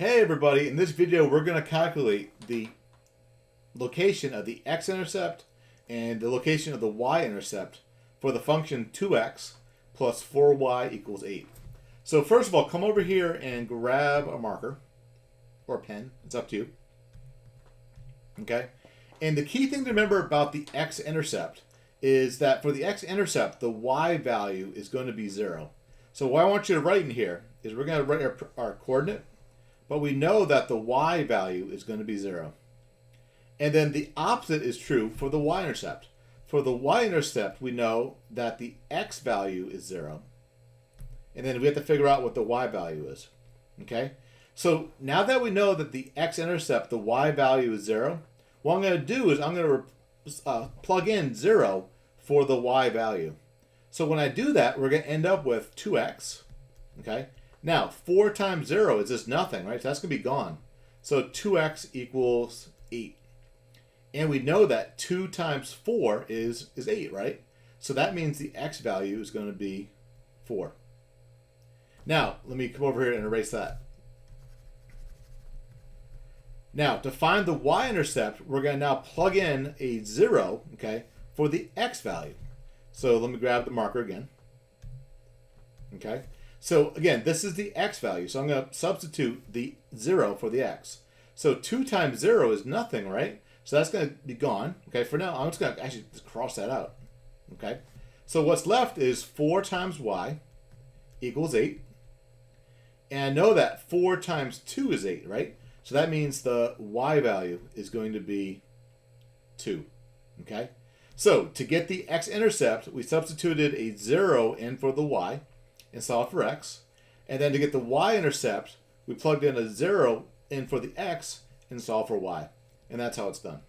Hey everybody, in this video we're going to calculate the location of the x-intercept and the location of the y-intercept for the function 2x plus 4y equals 8. So first of all, come over here and grab a marker or a pen, it's up to you. Okay? And the key thing to remember about the x-intercept is that for the x-intercept, the y value is going to be 0. So what I want you to write in here is we're going to write our coordinate, but we know that the y value is going to be 0. And then the opposite is true for the y-intercept. For the y-intercept, we know that the x value is 0. And then we have to figure out what the y value is. Okay? So now that we know that the x-intercept, the y value is 0, what I'm going to do is I'm going to plug in 0 for the y value. So when I do that, we're going to end up with 2x. Okay? Now, 4 times 0 is just nothing, right? So that's going to be gone. So 2x equals 8. And we know that 2 times 4 is 8, right? So that means the x value is going to be 4. Now, let me come over here and erase that. Now, to find the y-intercept, we're going to now plug in a 0, okay, for the x value. So let me grab the marker again. Okay. So again, this is the x value. So I'm going to substitute the 0 for the x. So 2 times 0 is nothing, right? So that's going to be gone. Okay, for now, I'm just going to actually just cross that out. Okay. So what's left is 4 times y equals 8. And I know that 4 times 2 is 8, right? So that means the y value is going to be 2. Okay. So to get the x-intercept, we substituted a 0 in for the y and solved for x. And then to get the y-intercept, we plugged in a 0 in for the x and solved for y. And that's how it's done.